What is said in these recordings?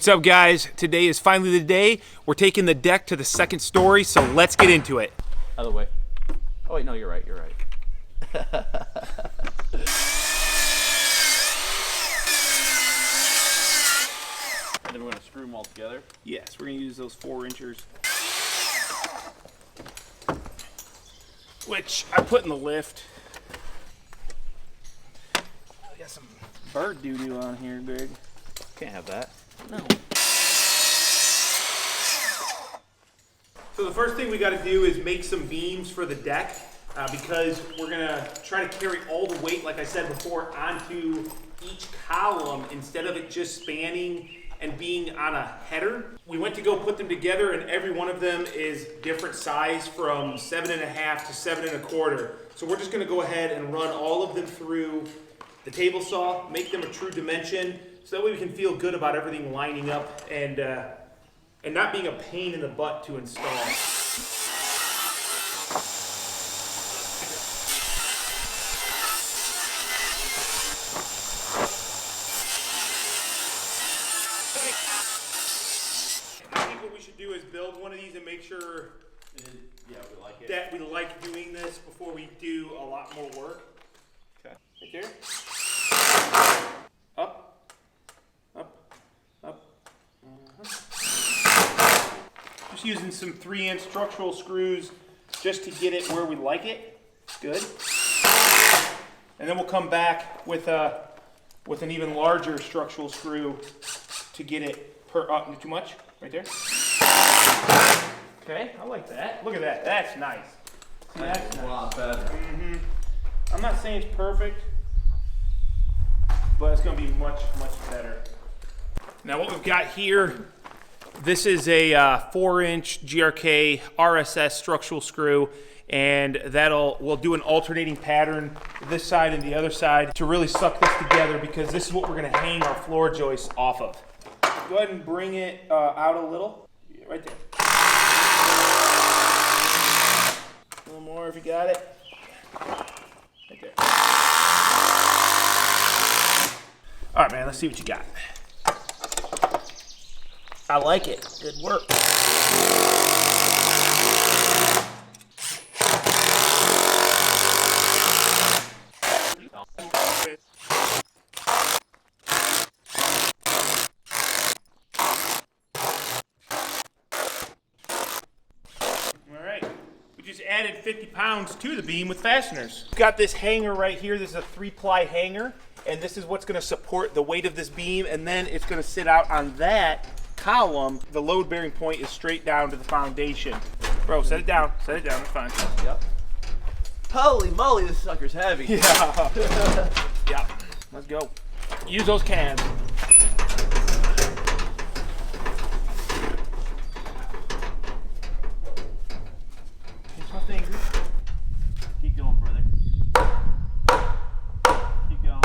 What's up, guys? Today is finally the day. We're taking the deck to the second story, so let's get into it. Other way. Oh wait, no, you're right, you're right. And then we're gonna screw them all together? Yes, we're gonna use those 4-inchers. Which I put in the lift. I got some bird doo-doo on here, Greg. Can't have that. No. So the first thing we got to do is make some beams for the deck because we're going to try to carry all the weight, like I said before, onto each column instead of it just spanning and being on a header. We went to go put them together, and every one of them is different size from 7.5 to 7 1/4. So we're just going to go ahead and run all of them through the table saw, make them a true dimension, so that way we can feel good about everything lining up and not being a pain in the butt to install. I think what we should do is build one of these and make sure that we like doing this before we do a lot more work. Okay. Right there. Up, up, up. Just using some 3-inch structural screws just to get it where we like it. Good. And then we'll come back with an even larger structural screw to get it too much right there. Okay, I like that. Look at that. That's nice. That's a lot better. Mm-hmm. I'm not saying it's perfect, but it's going to be much, much better. Now what we've got here, this is a 4-inch GRK RSS structural screw, and we'll do an alternating pattern this side and the other side to really suck this together, because this is what we're going to hang our floor joists off of. Go ahead and bring it out a little, right there. A little more if you got it. Right there. All right, man, let's see what you got. I like it. Good work. All right. We just added 50 pounds to the beam with fasteners. We've got this hanger right here. This is a 3-ply hanger, and this is what's going to support the weight of this beam, and then it's going to sit out on that column. The load bearing point is straight down to the foundation. Bro, set it down, it's fine. Yep. Holy moly, this sucker's heavy. Yeah. Yep. Let's go. Use those cans. Here's my fingers. Keep going, brother. Keep going.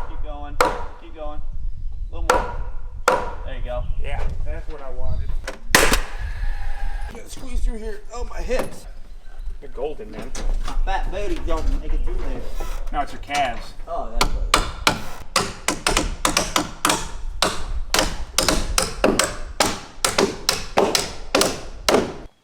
Keep going. Keep going. A little more. There you go. Yeah, that's what I wanted. Gotta squeeze through here. Oh, my hips. You're golden, man. My fat booty don't make it through there. No, it's your calves. Oh, that's better.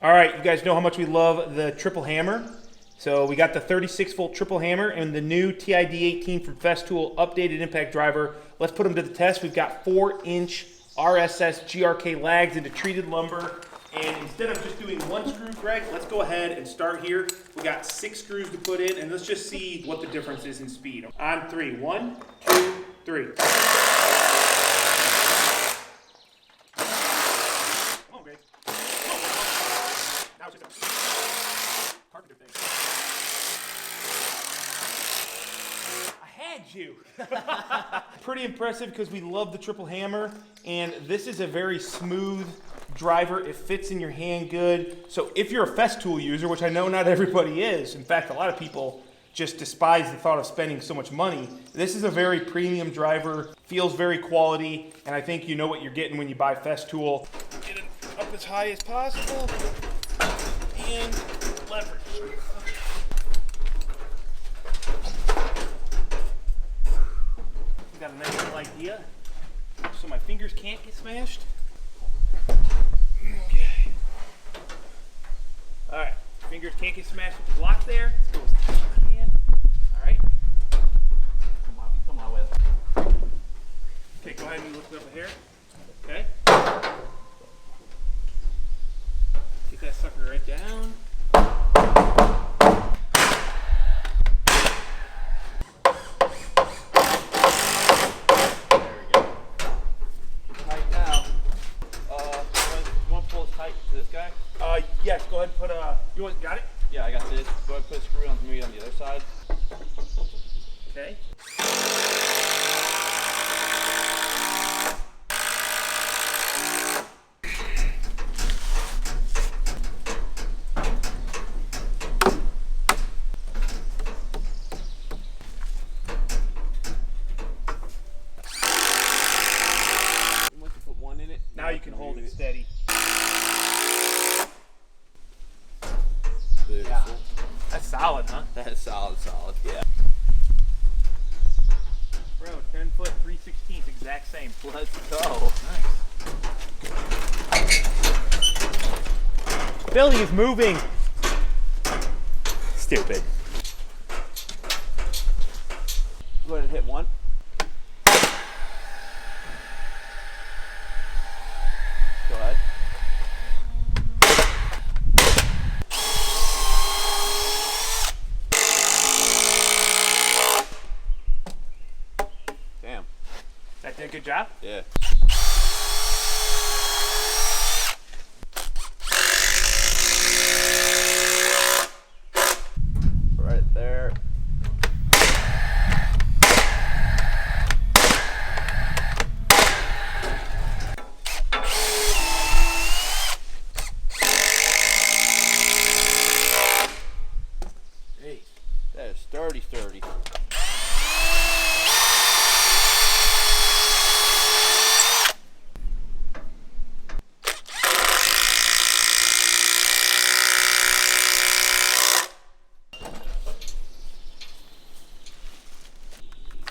All right, you guys know how much we love the triple hammer. So we got the 36-volt triple hammer and the new TID 18 from Festool updated impact driver. Let's put them to the test. We've got 4-inch RSS GRK lags into treated lumber. And instead of just doing one screw, Greg, let's go ahead and start here. We got 6 screws to put in, and let's just see what the difference is in speed. On 3. 1, 2, 3. Come on, Greg. Come on. Now it's just a carpenter thing. I had you. Pretty impressive because we love the triple hammer, and this is a very smooth driver. It fits in your hand good. So if you're a Festool user, which I know not everybody is, in fact a lot of people just despise the thought of spending so much money, this is a very premium driver, feels very quality, and I think you know what you're getting when you buy Festool. Get it up as high as possible and leverage. Got a nice little idea. so my fingers can't get smashed. Okay. All right, fingers can't get smashed with the block there. Let's go as tight as we can. All right. Come on with it. Okay, go ahead and lift it up a hair. Okay. Get that sucker right down. Yes, go ahead and put a. You want, got it? Yeah, I got this. Go ahead and put a screw on me on the other side. Okay. Once you put one in it, now you can hold it steady. Yeah. That's solid, huh? That is solid, yeah. Bro, 10 foot, 3/16, exact same. Let's go. Nice. Billy is moving. Stupid. Go ahead and hit one. Go ahead. Damn. That did a good job? Yeah. Right there. Hey. That is sturdy.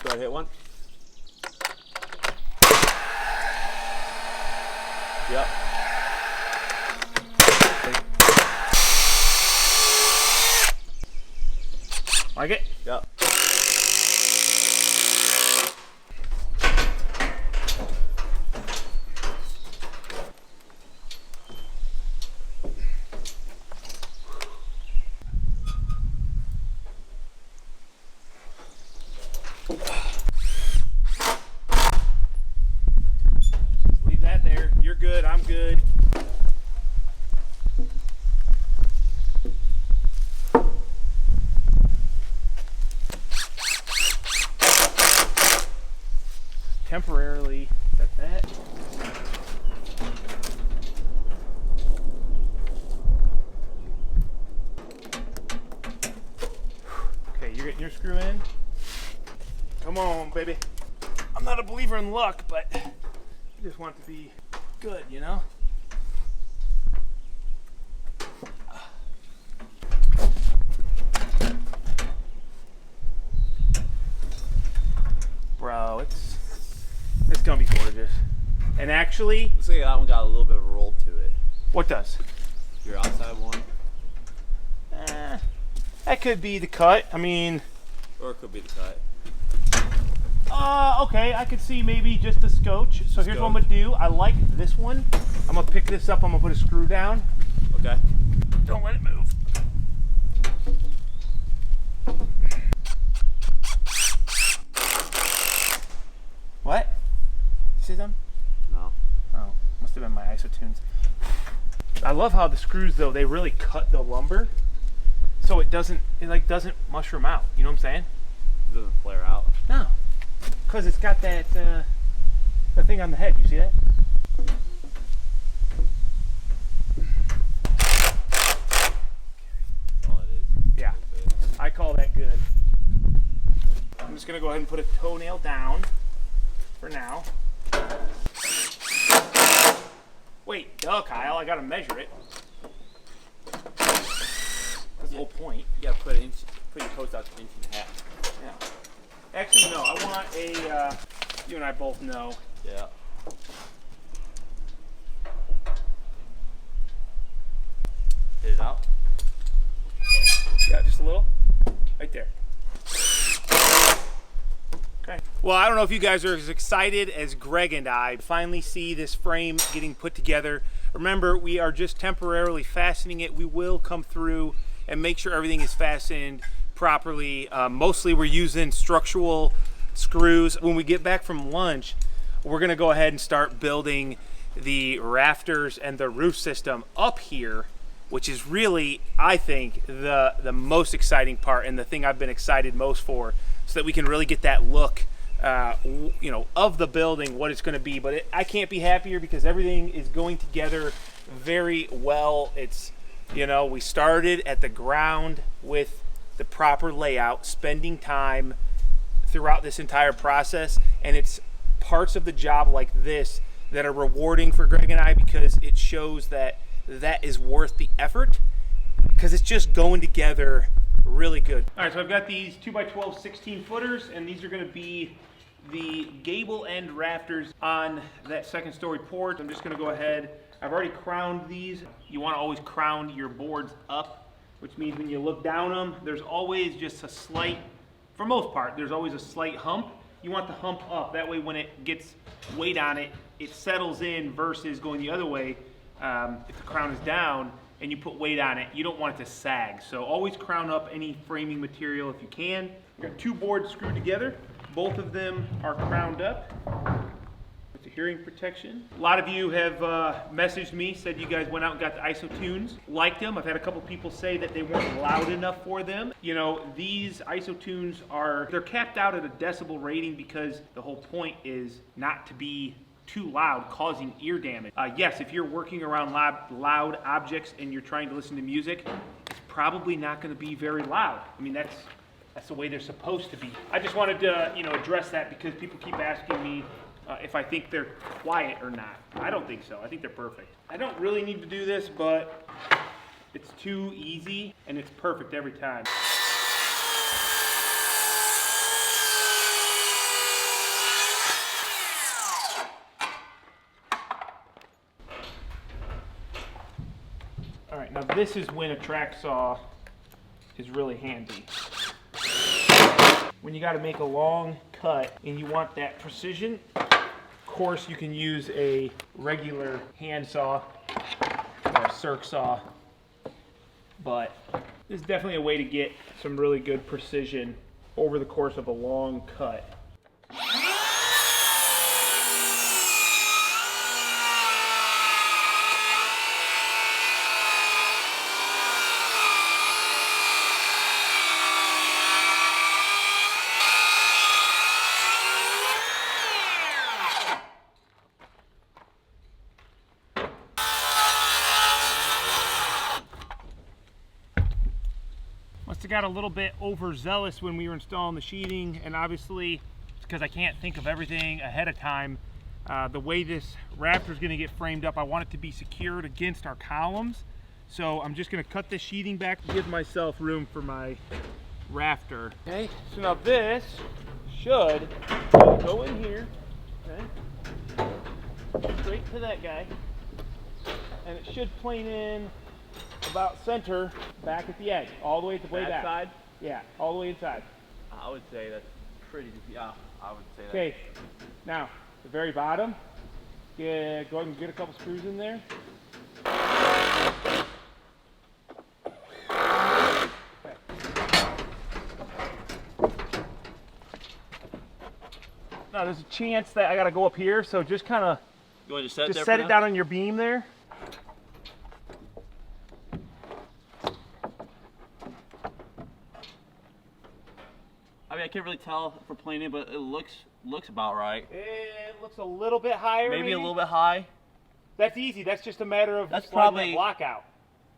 Go ahead, hit one. Yep. Like it? Yep. Leave that there. You're good. I'm good. Temporarily set that. Okay, you're getting your screw in. Come on, baby. I'm not a believer in luck, but I just want it to be good, you know? Bro, it's gonna be gorgeous. And actually, Looks like that one got a little bit of a roll to it. what does? Your outside one, That could be the cut. I mean, or it could be the cut. okay, I could see maybe just a scotch. So here's what I'm gonna do. I like this one. I'm gonna pick this up. I'm gonna put a screw down. Okay. Don't let it move. What? You see them? No. Oh, must have been my isotunes. I love how the screws though, they really cut the lumber so it doesn't mushroom out. You know what I'm saying? It doesn't flare out. No. Cause it's got that the thing on the head, you see that? That's all it is. Yeah. I call that good. I'm just gonna go ahead and put a toenail down for now. Wait, duh, Kyle, I gotta measure it. That's the whole point. You gotta put your post out to 1.5 inches. Yeah. Actually, no, I want a, you and I both know, Yeah. Hit it out. Yeah, just a little. Right there. Okay. Well, I don't know if you guys are as excited as Greg and I finally see this frame getting put together. Remember, we are just temporarily fastening it. We will come through and make sure everything is fastened properly. Mostly we're using structural screws. When we get back from lunch, we're gonna go ahead and start building the rafters and the roof system up here, which is really, I think, the most exciting part and the thing I've been excited most for, so that we can really get that look, you know, of the building, what it's going to be. But I can't be happier because everything is going together very well. It's, you know, we started at the ground with the proper layout, spending time throughout this entire process, and it's parts of the job like this that are rewarding for Greg and I, because it shows that that is worth the effort, because it's just going together really good. All right, so I've got these 2x12 16 footers, and these are going to be the gable end rafters on that second story porch. I'm just going to go ahead, I've already crowned these. You want to always crown your boards up, which means when you look down them, there's always just a slight, for most part, there's always a slight hump. You want the hump up, that way when it gets weight on it, it settles in, versus going the other way. If the crown is down and you put weight on it, you don't want it to sag. So always crown up any framing material if you can. We've got two boards screwed together. Both of them are crowned up with the hearing protection. A lot of you have messaged me, said you guys went out and got the ISO tunes, liked them. I've had a couple people say that they weren't loud enough for them. You know, these ISO tunes they're capped out at a decibel rating because the whole point is not to be too loud, causing ear damage. Yes, if you're working around loud objects and you're trying to listen to music, it's probably not going to be very loud. I mean, that's the way they're supposed to be. I just wanted to, you know, address that because people keep asking me if I think they're quiet or not. I don't think so. I think they're perfect. I don't really need to do this, but it's too easy and it's perfect every time. All right, now this is when a track saw is really handy. When you got to make a long cut and you want that precision, of course you can use a regular hand saw or a circ saw, but this is definitely a way to get some really good precision over the course of a long cut. Must have got a little bit overzealous when we were installing the sheeting, and obviously because I can't think of everything ahead of time, the way this rafter is going to get framed up, I want it to be secured against our columns. So I'm just going to cut this sheeting back to give myself room for my rafter. Okay, so now this should go in here, okay, straight to that guy, and it should plane in about center back at the edge, all the way at the way back. Side? Yeah, all the way inside. I would say that's pretty, yeah, I would say that. Okay, now the very bottom, go ahead and get a couple screws in there. Okay. Now there's a chance that I gotta go up here, so just kind of You want to set it just there set it down on your beam there. I mean, I can't really tell if we're playing it, but it looks about right. It looks a little bit higher. Maybe a little bit high. That's easy. That's just a matter of That's sliding probably that block out,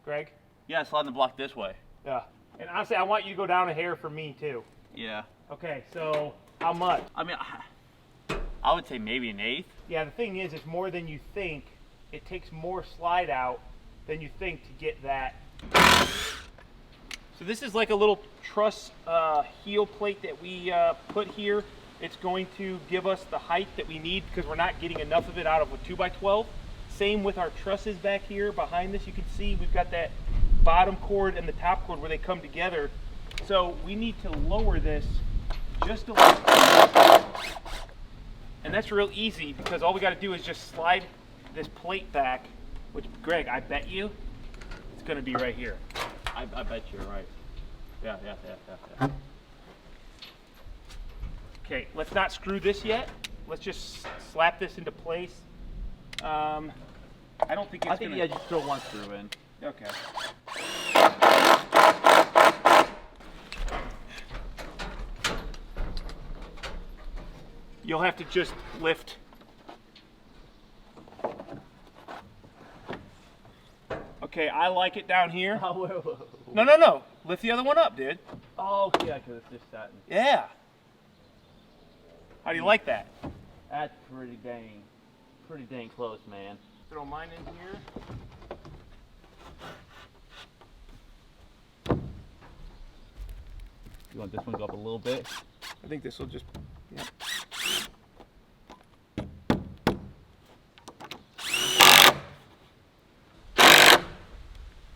Greg. Yeah, sliding the block this way. Yeah. And honestly, I want you to go down a hair for me too. Yeah. Okay, so how much? I mean, I would say maybe an eighth. Yeah, the thing is, it's more than you think. It takes more slide out than you think to get that. So this is like a little truss heel plate that we put here. It's going to give us the height that we need because we're not getting enough of it out of a 2x12. Same with our trusses back here behind this. You can see we've got that bottom cord and the top cord where they come together. So we need to lower this just a little bit. And that's real easy because all we got to do is just slide this plate back, which, Greg, I bet you it's going to be right here. I bet you're right. Yeah. Okay, let's not screw this yet. Let's just slap this into place. I don't think it's I think gonna... yeah, just throw one screw in. Okay. You'll have to just lift. Okay, I like it down here. No. Lift the other one up, dude. Oh, yeah, because it's just satin. Yeah. How do you like that? That's pretty dang close, man. Throw mine in here. You want this one to go up a little bit? I think this will just, yeah.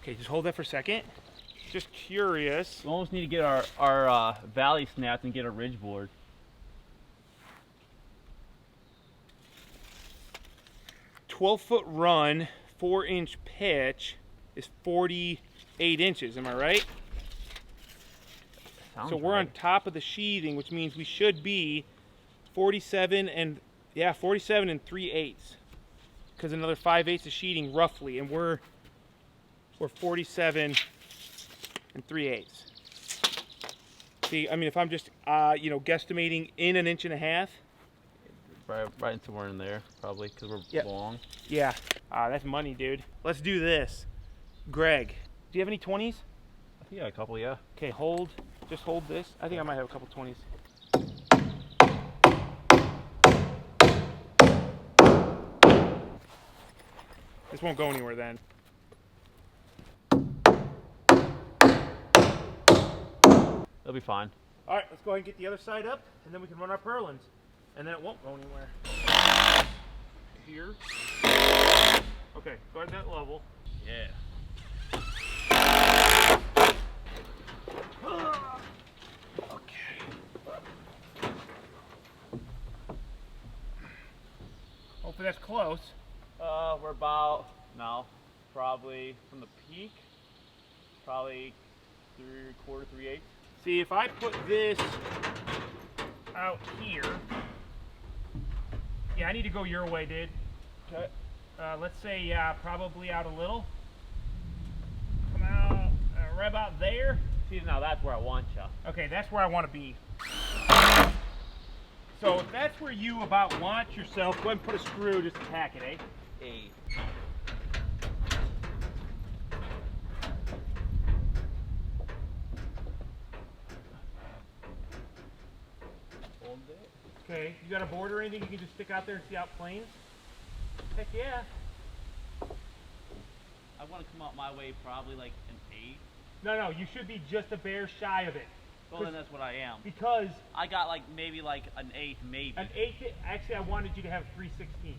Okay, just hold that for a second. Just curious. We almost need to get our valley snapped and get a ridge board. "12-foot run, 4-inch pitch is 48 inches, am I right? Sounds So we're right. on top of the sheathing, which means we should be 47 and 3/8, because another 5/8 of sheathing roughly, and we're 47 and 3/8. See, I mean, if I'm just guesstimating in an inch and a half. Right somewhere in there, probably, because we're Yep. long. Yeah, that's money, dude. Let's do this. Greg, do you have any 20s? I think a couple, yeah. Okay, just hold this. I think I might have a couple 20s. This won't go anywhere then. It'll be fine. All right, let's go ahead and get the other side up, and then we can run our purlins. And then it won't go anywhere. Here. Okay, go at that level. Yeah. Okay. Hopefully that's close. We're about, probably from the peak, probably 3/4, 3/8. See, if I put this out here, yeah, I need to go your way, dude. Okay. Let's say probably out a little. Come out right about there. See, now that's where I want you. Okay, that's where I want to be. So if that's where you about want yourself, go ahead and put a screw, just attack it, eh? Hey. Hold it. Okay, you got a board or anything you can just stick out there and see how it planes? Heck yeah. I want to come out my way probably like an 8. No, you should be just a bare shy of it. Well, then that's what I am. Because I got like maybe like an 8, maybe. an 8, actually I wanted you to have 3/16.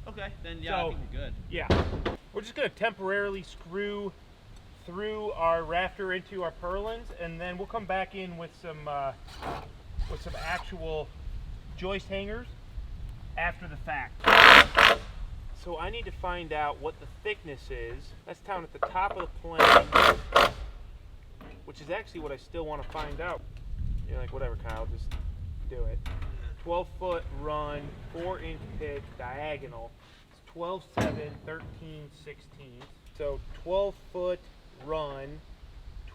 Okay, then yeah, I So- think we're good. Yeah. We're just going to temporarily screw through our rafter into our purlins, and then we'll come back in with some actual joist hangers after the fact. So I need to find out what the thickness is. That's down at the top of the plane, which is actually what I still want to find out. You're like, whatever, Kyle, just do it. 12-foot run, 4-inch pitch, diagonal. It's 12/7, 13/16. So 12-foot run,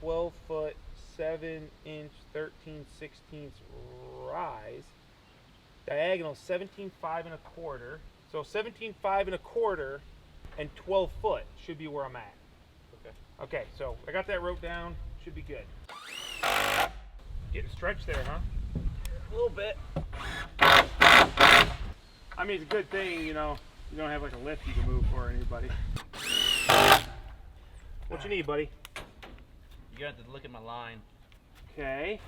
12-foot, 7-inch, 13/16 rise. Diagonal 17.5 1/4. So 17.5 1/4 and 12 foot should be where I'm at. Okay. Okay, so I got that wrote down. Should be good. Getting stretched there, huh? A little bit. I mean, it's a good thing, you don't have like a lift you can move for anybody. What you need, buddy? You got to look at my line. Okay.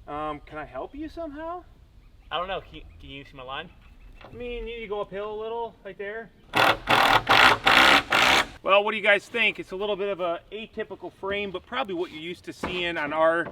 Can I help you somehow? I don't know. Can you see my line? I mean, you need to go uphill a little, right there. Well, what do you guys think? It's a little bit of a atypical frame, but probably what you're used to seeing on our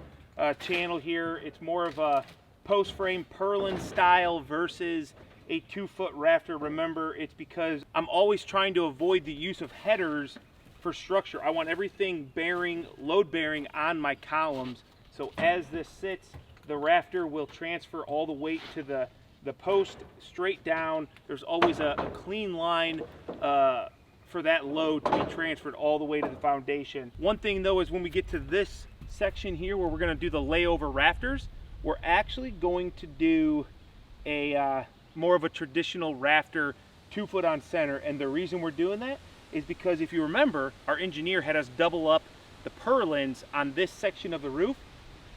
channel here. It's more of a post frame purlin style versus a 2-foot rafter. Remember, it's because I'm always trying to avoid the use of headers for structure. I want everything bearing, load bearing on my columns. So as this sits, the rafter will transfer all the weight to the post straight down. There's always a clean line for that load to be transferred all the way to the foundation. One thing though is when we get to this section here where we're going to do the layover rafters, we're actually going to do a more of a traditional rafter 2-foot on center. And the reason we're doing that is because if you remember, our engineer had us double up the purlins on this section of the roof.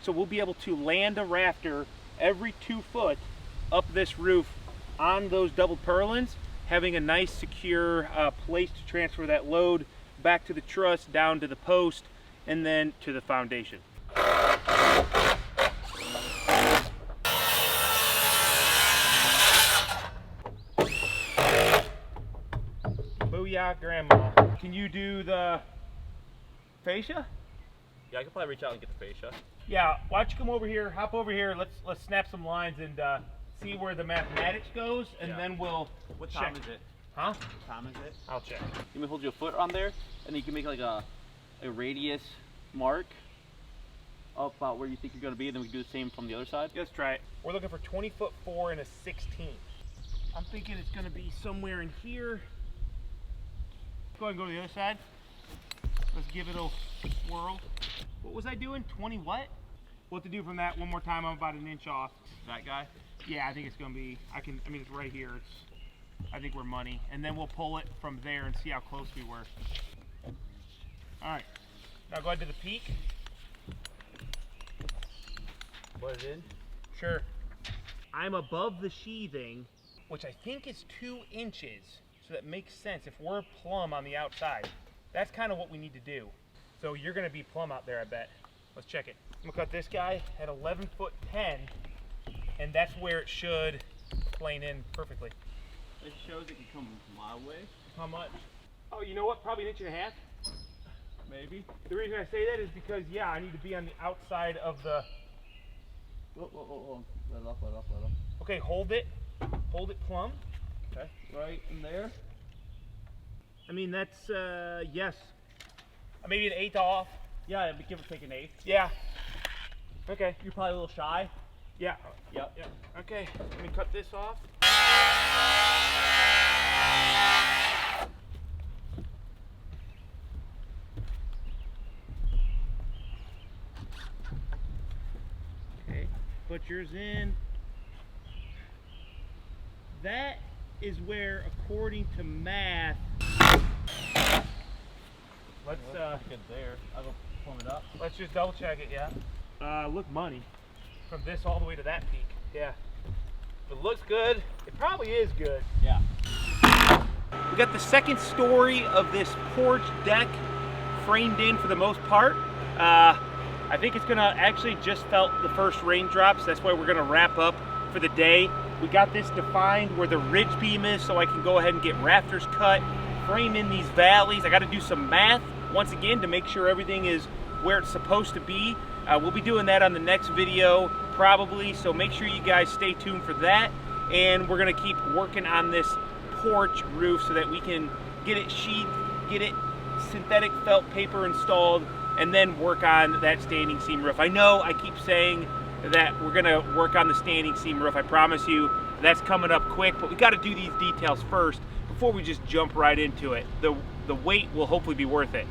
So we'll be able to land a rafter every 2 foot up this roof on those double purlins, having a nice secure place to transfer that load back to the truss, down to the post, and then to the foundation. Booyah, Grandma. Can you do the fascia? Yeah, I could probably reach out and get the fascia. Yeah, why don't you come over here, hop over here, let's snap some lines and see where the mathematics goes, and then we'll What check. time is it? Huh? What time is it? I'll check. You may hold your foot on there, and then you can make like a radius mark up about where you think you're going to be, and then we can do the same from the other side. Let's try it. We're looking for 20'4" and a 16. I'm thinking it's going to be somewhere in here. Go ahead and go to the other side. Let's give it a whirl. What was I doing? 20 what? We'll have to do from that one more time. I'm about an inch off. That guy? Yeah, I think it's going to be, I mean, it's right here. I think we're money. And then we'll pull it from there and see how close we were. All right. Now go ahead to the peak. Put it in. Sure. I'm above the sheathing, which I think is 2 inches. So that makes sense if we're plumb on the outside. That's kind of what we need to do. So you're going to be plumb out there, I bet. Let's check it. I'm going to cut this guy at 11'10", and that's where it should plane in perfectly. It shows it can come my way. How much? Oh, you know what? Probably 1.5 inches. Maybe. The reason I say that is because, yeah, I need to be on the outside of the... Oh. Let it up, let it up, let it up. Okay, hold it. Hold it plumb. Okay, right in there. I mean, that's, yes. Maybe an 1/8 off. Yeah, give or take an 1/8. Yeah. Okay. You're probably a little shy. Yeah. Yep. Yeah. Okay. Let me cut this off. Okay. Put yours in. That is where, according to math, let's good there. I'll go plumb it up. let's just double check it. Yeah. Look money from this all the way to that peak. Yeah. If it looks good, it probably is good. Yeah. We got the second story of this porch deck framed in for the most part. I think it's gonna actually just felt the first raindrops. That's why we're gonna wrap up for the day. We got this defined where the ridge beam is, so I can go ahead and get rafters cut, frame in these valleys. I got to do some math once again to make sure everything is where it's supposed to be. We'll be doing that on the next video probably, so make sure you guys stay tuned for that. And we're gonna keep working on this porch roof so that we can get it sheathed, get it synthetic felt paper installed, and then work on that standing seam roof. I know I keep saying that we're gonna work on the standing seam roof. I promise you that's coming up quick, but we got to do these details first before we just jump right into it. The wait will hopefully be worth it.